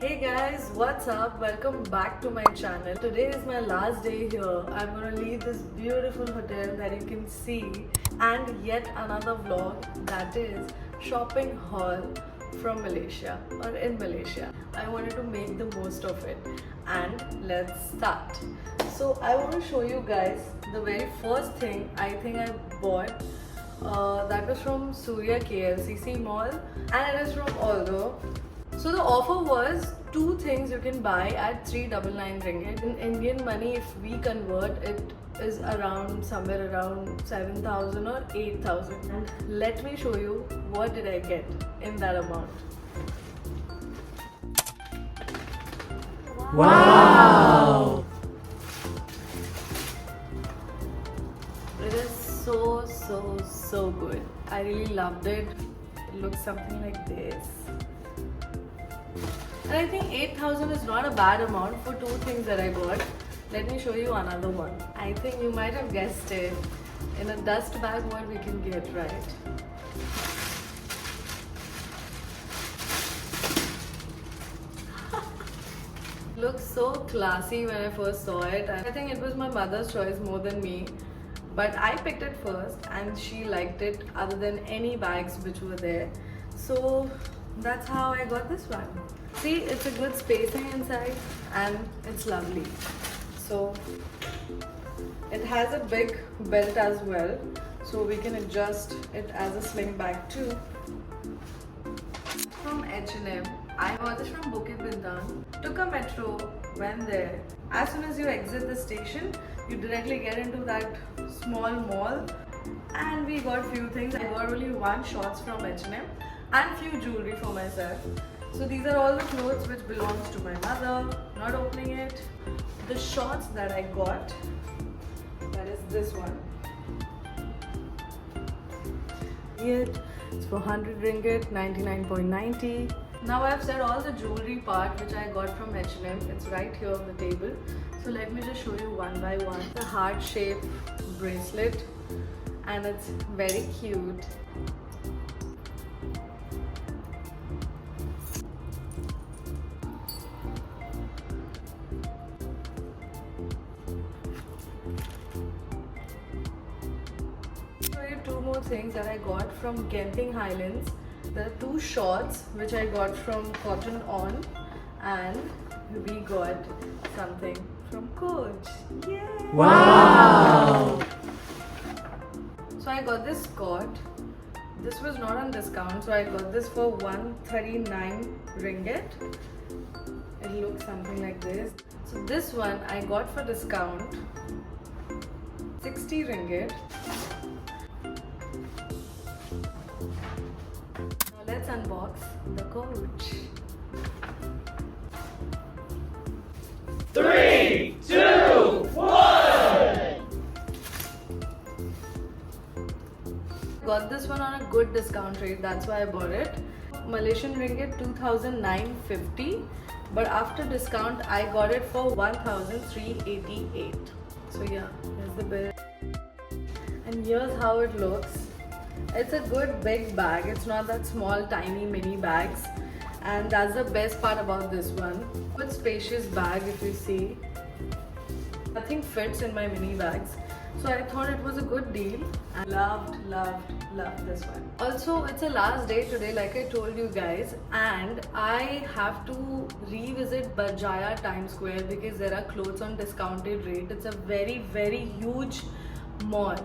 Hey guys, what's up? Welcome back to my channel. Today is my last day here. I'm gonna leave this beautiful hotel that you can see and yet another vlog that is shopping haul from Malaysia or in Malaysia. I wanted to make the most of it and let's start. So I want to show you guys the very first thing I think I bought. That was from Surya KLCC Mall and it is from Aldo. So the offer was two things you can buy at 399 ringgit. In Indian money, if we convert, it is around somewhere around 7,000 or 8,000. And let me show you what did I get in that amount. Wow! It is so good. I really loved it. It looks something like this. And I think 8,000 is not a bad amount for two things that I got. Let me show you another one. I think you might have guessed it. In a dust bag, what we can get, right? Looks so classy when I first saw it. I think it was my mother's choice more than me. But I picked it first and she liked it other than any bags which were there. So that's how I got this one. See, it's a good spacing inside and it's lovely. So it has a big belt as well, so we can adjust it as a sling bag too. From H&M, I bought this from Bukit Bintang. Took a metro, went there. As soon as you exit the station, you directly get into that small mall and we got few things. I got only one shorts from H&M and few jewelry for myself. So these are all the clothes which belongs to my mother. Not opening it. The shorts that I got, that is this one. It's for 100 ringgit, 99.90. Now I've said all the jewelry part which I got from H&M. It's right here on the table. So let me just show you one by one. The heart-shaped bracelet and it's very cute. Two more things that I got from Genting Highlands. There are two shorts which I got from Cotton On and we got something from Coach. Yay! Wow! So I got this skirt. This was not on discount, so I got this for 139 ringgit. It looks something like this. So this one I got for discount 60 ringgit. Let's unbox the Coach. 3, 2, 1! Got this one on a good discount rate, that's why I bought it. Malaysian ringgit 2,950, but after discount I got it for 1,388. So yeah, here's the bill. And here's how it looks. It's a good big bag. It's not that small tiny mini bags, and that's the best part about this one. Good spacious bag. If you see, nothing fits in my mini bags, so I thought it was a good deal and loved this one. Also, it's a last day today like I told you guys, and I have to revisit Berjaya Times Square because there are clothes on discounted rate. It's a very huge mall.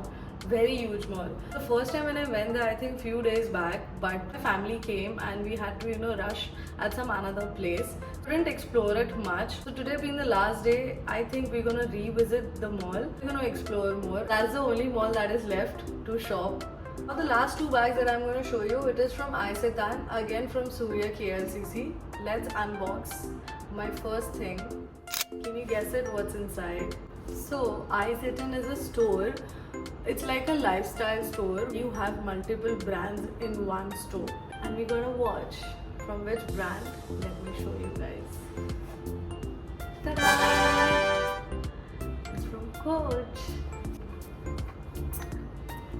Very huge mall. The first time when I went there, I think few days back, but my family came and we had to rush at some another place. Couldn't explore it much. So today being the last day, I think we're gonna revisit the mall. We're gonna explore more. That's the only mall that is left to shop. Now the last two bags that I'm gonna show you, it is from Isetan, again from Surya KLCC. Let's unbox my first thing. Can you guess it what's inside? So Isetan is a store. It's like a lifestyle store. You have multiple brands in one store. And we're gonna watch from which brand. Let me show you guys. Ta-da! It's from Coach.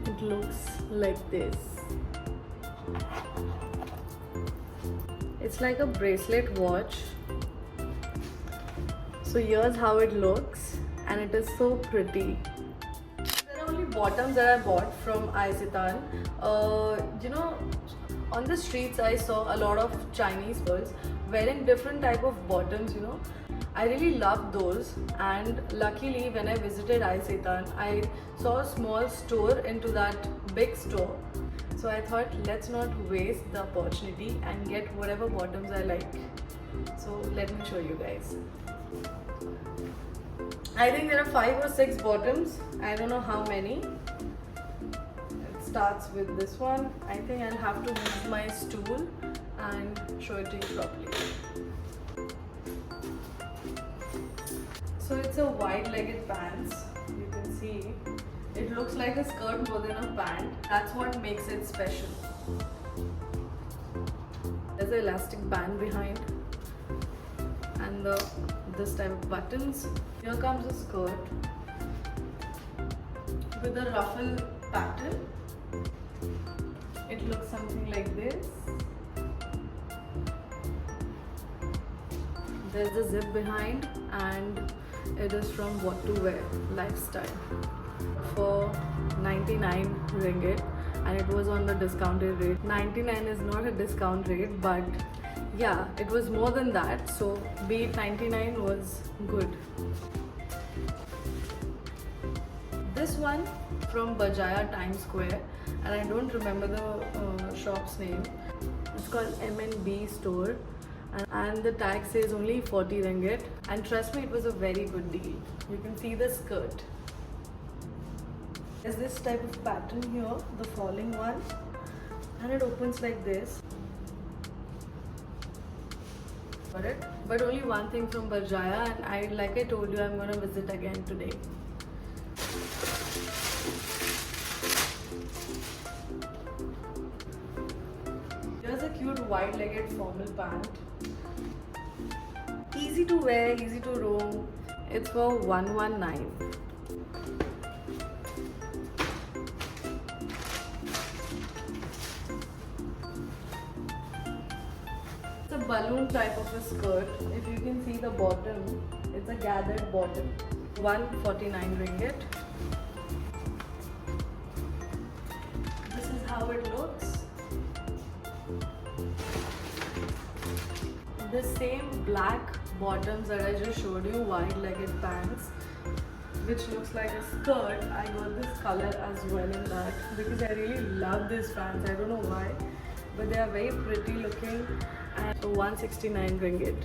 It looks like this. It's It's like a bracelet watch. So here's how it looks, and it is so pretty. There are only bottoms that I bought from Isetan. You know, on the streets I saw a lot of Chinese girls wearing different type of bottoms, you know. I really love those, and luckily when I visited Isetan, I saw a small store into that big store. So I thought, let's not waste the opportunity and get whatever bottoms I like. So let me show you guys. I think there are 5 or 6 bottoms. I don't know how many. It starts with this one. I think I'll have to move my stool and show it to you properly. So it's a wide-legged pants. You can see it looks like a skirt more than a pant. That's what makes it special. There's an elastic band behind and this type of buttons. Here comes a skirt with a ruffle pattern. It looks something like this. There's a zip behind, and it is from What to Wear Lifestyle for 99 ringgit, and it was on the discounted rate. 99 is not a discount rate, but yeah, it was more than that, so be it 99 was good. This one from Bajaya Times Square, and I don't remember the shop's name. It's called M&B store, and the tag says only 40 ringgit, and trust me, it was a very good deal. You can see the skirt. There's this type of pattern here, the falling one, and it opens like this. Got it? But only one thing from Bajaya, and like I told you, I'm gonna visit again today. Here's a cute wide-legged formal pant. Easy to wear, easy to roam. It's for 119. It's a balloon type of a skirt. If you can see the bottom, it's a gathered bottom. 149 ringgit. This is how it looks. The same black bottoms that I just showed you, wide-legged pants, which looks like a skirt. I got this color as well in that because I really love these pants. I don't know why, but they are very pretty looking. And so 169 ringgit.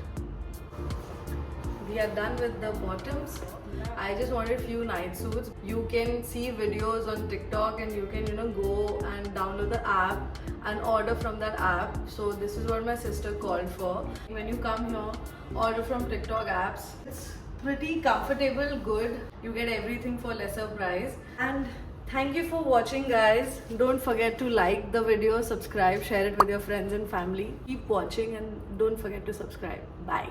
We are done with the bottoms. I just wanted few night suits. You can see videos on TikTok, and you can go and download the app and order from that app. So this is what my sister called for. When you come here, order from TikTok apps. It's pretty comfortable, good. You get everything for lesser price. And thank you for watching, guys. Don't forget to like the video, subscribe, share it with your friends and family. Keep watching and don't forget to subscribe. Bye.